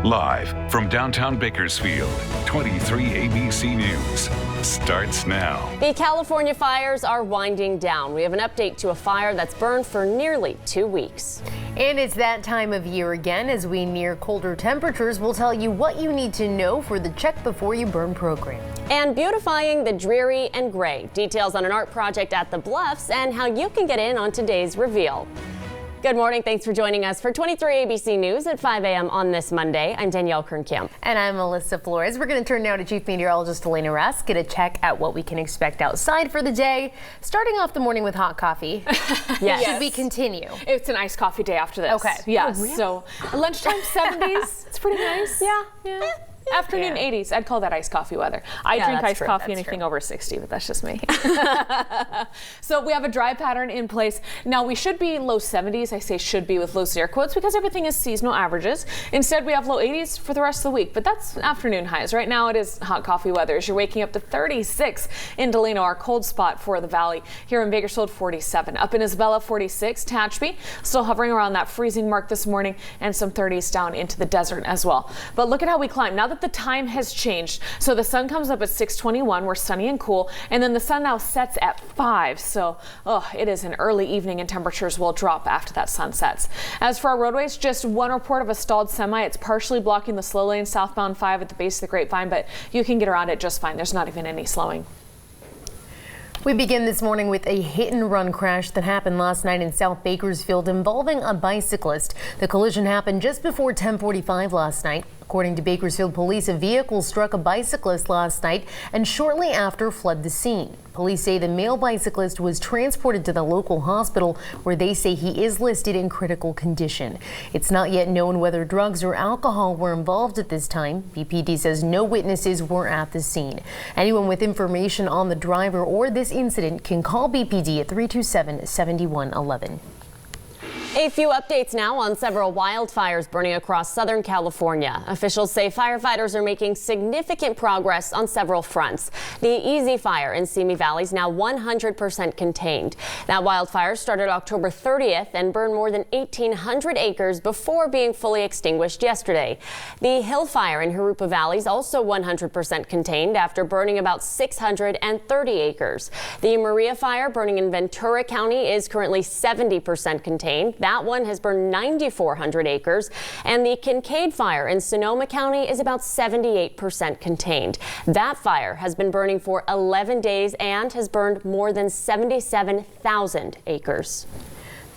Live from downtown Bakersfield, 23 ABC News starts now. The California fires are winding down. We have an update to a fire that's burned for nearly 2 weeks. And it's that time of year again. As we near colder temperatures, we'll tell you what you need to know for the Check Before You Burn program. And beautifying the dreary and gray. Details on an art project at the Bluffs and how you can get in on today's reveal. Good morning. Thanks for joining us for 23 ABC News at 5 a.m. on this Monday. I'm Danielle Kern. And I'm Melissa Flores. We're going to turn now to Chief Meteorologist Elena Russ, get a check at what we can expect outside for the day. Starting off the morning with hot coffee. Yes. Should we continue? It's an iced coffee day after this. Okay. Yes. Oh, really? So lunchtime 70s. It's pretty nice. Yeah. Afternoon 80s. I'd call that iced coffee weather. I drink iced coffee anything over 60, but that's just me. So we have a dry pattern in place. Now we should be low 70s. I say should be with low air quotes because everything is seasonal averages. Instead, we have low 80s for the rest of the week, but that's afternoon highs. Right now it is hot coffee weather as you're waking up to 36 in Delano, our cold spot for the valley. Here in Bakersfield, 47. Up in Isabella, 46. Tehachapi still hovering around that freezing mark this morning, and some 30s down into the desert as well. But look at how we climb. Now that the time has changed, so the sun comes up at 6:21. We're sunny and cool, and then the sun now sets at 5. So it is an early evening, and temperatures will drop after that sun sets. As for our roadways, just one report of a stalled semi. It's partially blocking the slow lane southbound 5 at the base of the Grapevine, but you can get around it just fine. There's not even any slowing. We begin this morning with a hit-and-run crash that happened last night in South Bakersfield involving a bicyclist. The collision happened just before 10:45 last night. According to Bakersfield police, a vehicle struck a bicyclist last night and shortly after fled the scene. Police say the male bicyclist was transported to the local hospital where they say he is listed in critical condition. It's not yet known whether drugs or alcohol were involved at this time. BPD says no witnesses were at the scene. Anyone with information on the driver or this incident can call BPD at 327-7111. A few updates now on several wildfires burning across Southern California. Officials say firefighters are making significant progress on several fronts. The Easy Fire in Simi Valley is now 100% contained. That wildfire started October 30th and burned more than 1,800 acres before being fully extinguished yesterday. The Hill Fire in Jurupa Valley is also 100% contained after burning about 630 acres. The Maria Fire burning in Ventura County is currently 70% contained. That one has burned 9,400 acres, and the Kincaid Fire in Sonoma County is about 78% contained. That fire has been burning for 11 days and has burned more than 77,000 acres.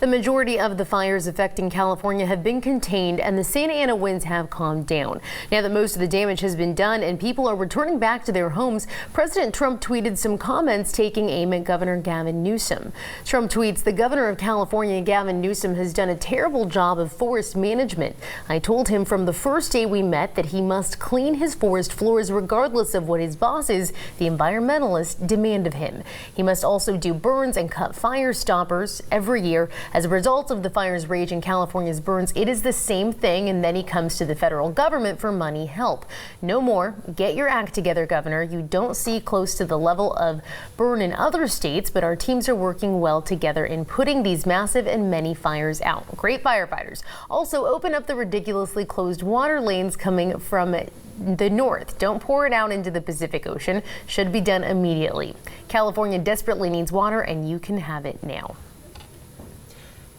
The majority of the fires affecting California have been contained and the Santa Ana winds have calmed down. Now that most of the damage has been done and people are returning back to their homes, President Trump tweeted some comments taking aim at Governor Gavin Newsom. Trump tweets, "The governor of California, Gavin Newsom, has done a terrible job of forest management. I told him from the first day we met that he must clean his forest floors regardless of what his bosses, the environmentalists, demand of him. He must also do burns and cut fire stoppers every year. As a result of the fire's rage in California's burns, it is the same thing, and then he comes to the federal government for money help. No more. Get your act together, Governor. You don't see close to the level of burn in other states, but our teams are working well together in putting these massive and many fires out." Great firefighters. Also, open up the ridiculously closed water lanes coming from the north. Don't pour it out into the Pacific Ocean. Should be done immediately. California desperately needs water, and you can have it now.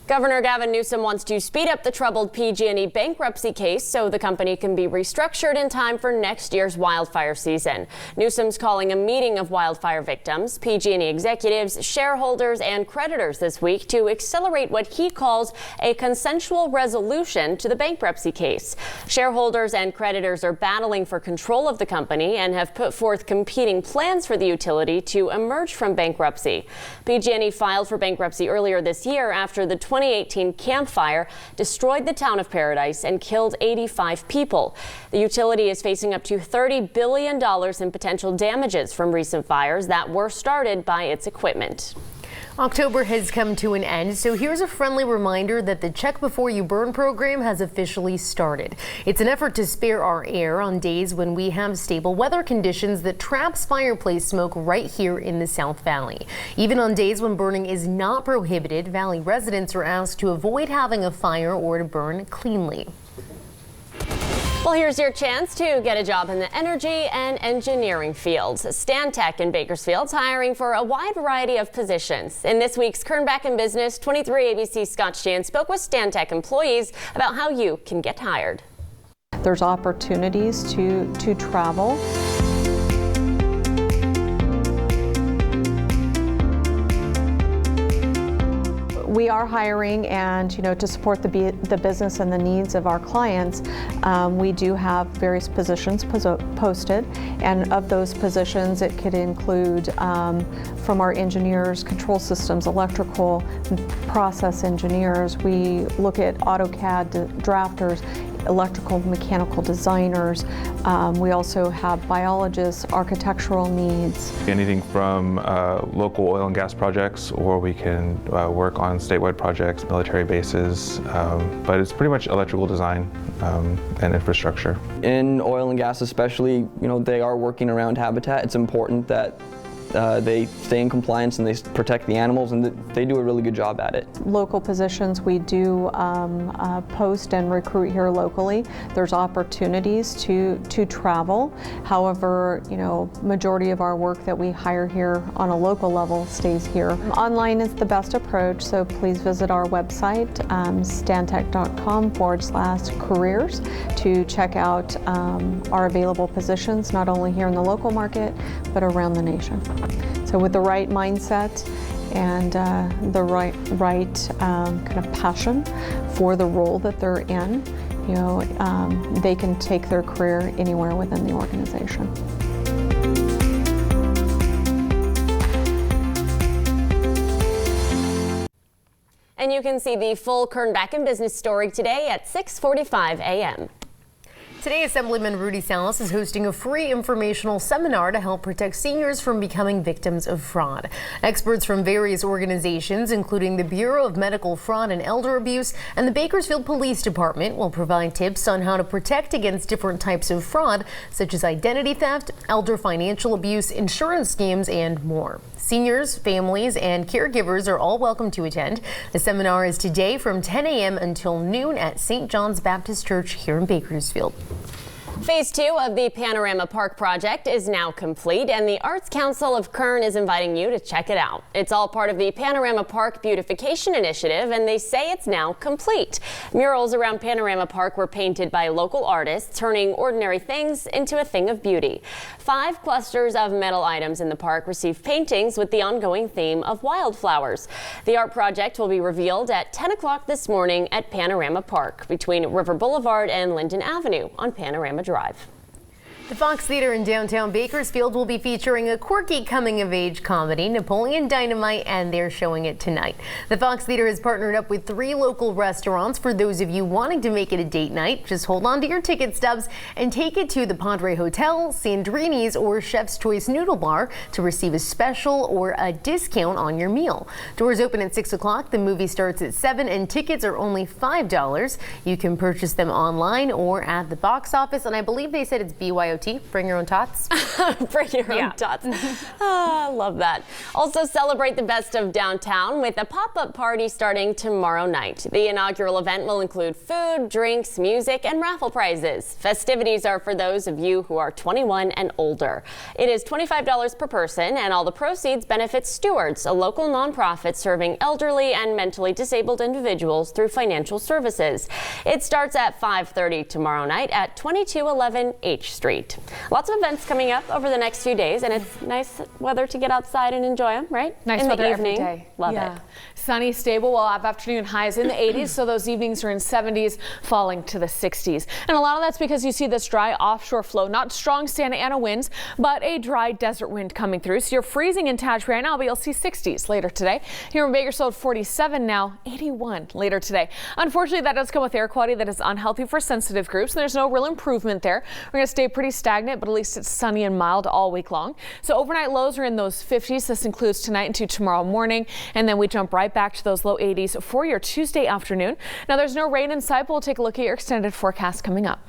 Governor Gavin Newsom wants to speed up the troubled PG&E bankruptcy case so the company can be restructured in time for next year's wildfire season. Newsom's calling a meeting of wildfire victims, PG&E executives, shareholders, and creditors this week to accelerate what he calls a consensual resolution to the bankruptcy case. Shareholders and creditors are battling for control of the company and have put forth competing plans for the utility to emerge from bankruptcy. PG&E filed for bankruptcy earlier this year after the 2018 Camp Fire destroyed the town of Paradise and killed 85 people. The utility is facing up to $30 billion in potential damages from recent fires that were started by its equipment. October has come to an end, so here's a friendly reminder that the Check Before You Burn program has officially started. It's an effort to spare our air on days when we have stable weather conditions that traps fireplace smoke right here in the South Valley. Even on days when burning is not prohibited, Valley residents are asked to avoid having a fire or to burn cleanly. Well, here's your chance to get a job in the energy and engineering fields. Stantec in Bakersfield is hiring for a wide variety of positions. In this week's Kern Back in Business, 23 ABC Scott Shan spoke with Stantec employees about how you can get hired. There's opportunities to travel. We are hiring, and to support the business and the needs of our clients, we do have various positions posted, and of those positions it could include from our engineers, control systems, electrical, process engineers. We look at AutoCAD drafters, electrical, mechanical designers. We also have biologists, architectural needs. Anything from local oil and gas projects, or we can work on statewide projects, military bases, but it's pretty much electrical design and infrastructure. In oil and gas especially, they are working around habitat. It's important that they stay in compliance and they protect the animals, and they do a really good job at it. Local positions, we do post and recruit here locally. There's opportunities to travel. However, majority of our work that we hire here on a local level stays here. Online is the best approach, so please visit our website, stantec.com/careers, to check out our available positions, not only here in the local market, but around the nation. So with the right mindset and the right kind of passion for the role that they're in, they can take their career anywhere within the organization. And you can see the full Kern Back in Business story today at 6:45 a.m. Today, Assemblyman Rudy Salas is hosting a free informational seminar to help protect seniors from becoming victims of fraud. Experts from various organizations, including the Bureau of Medical Fraud and Elder Abuse and the Bakersfield Police Department, will provide tips on how to protect against different types of fraud, such as identity theft, elder financial abuse, insurance scams, and more. Seniors, families, and caregivers are all welcome to attend. The seminar is today from 10 a.m. until noon at St. John's Baptist Church here in Bakersfield. Phase 2 of the Panorama Park project is now complete, and the Arts Council of Kern is inviting you to check it out. It's all part of the Panorama Park Beautification Initiative, and they say it's now complete. Murals around Panorama Park were painted by local artists, turning ordinary things into a thing of beauty. 5 clusters of metal items in the park received paintings with the ongoing theme of wildflowers. The art project will be revealed at 10 o'clock this morning at Panorama Park between River Boulevard and Linden Avenue on Panorama Drive. The Fox Theater in downtown Bakersfield will be featuring a quirky coming-of-age comedy, Napoleon Dynamite, and they're showing it tonight. The Fox Theater has partnered up with 3 local restaurants. For those of you wanting to make it a date night, just hold on to your ticket stubs and take it to the Padre Hotel, Sandrini's, or Chef's Choice Noodle Bar to receive a special or a discount on your meal. Doors open at 6 o'clock. The movie starts at 7, and tickets are only $5. You can purchase them online or at the box office, and I believe they said it's BYOT. Bring your own tots. Bring your own tots. I love that. Also celebrate the best of downtown with a pop-up party starting tomorrow night. The inaugural event will include food, drinks, music, and raffle prizes. Festivities are for those of you who are 21 and older. It is $25 per person, and all the proceeds benefit Stewards, a local nonprofit serving elderly and mentally disabled individuals through financial services. It starts at 5:30 tomorrow night at 2211 H Street. Lots of events coming up over the next few days, and it's nice weather to get outside and enjoy them, right? Nice in weather the evening. every day. Love it. Sunny, stable. We'll have afternoon highs in the 80s, so those evenings are in 70s, falling to the 60s. And a lot of that's because you see this dry offshore flow, not strong Santa Ana winds, but a dry desert wind coming through. So you're freezing in Tash right now, but you'll see 60s later today. Here in Bakersfield, 47 now, 81 later today. Unfortunately, that does come with air quality that is unhealthy for sensitive groups, and there's no real improvement there. We're going to stay pretty stagnant, but at least it's sunny and mild all week long. So overnight lows are in those 50s. This includes tonight into tomorrow morning, and then we jump right back to those low 80s for your Tuesday afternoon. Now there's no rain in sight, but we'll take a look at your extended forecast coming up.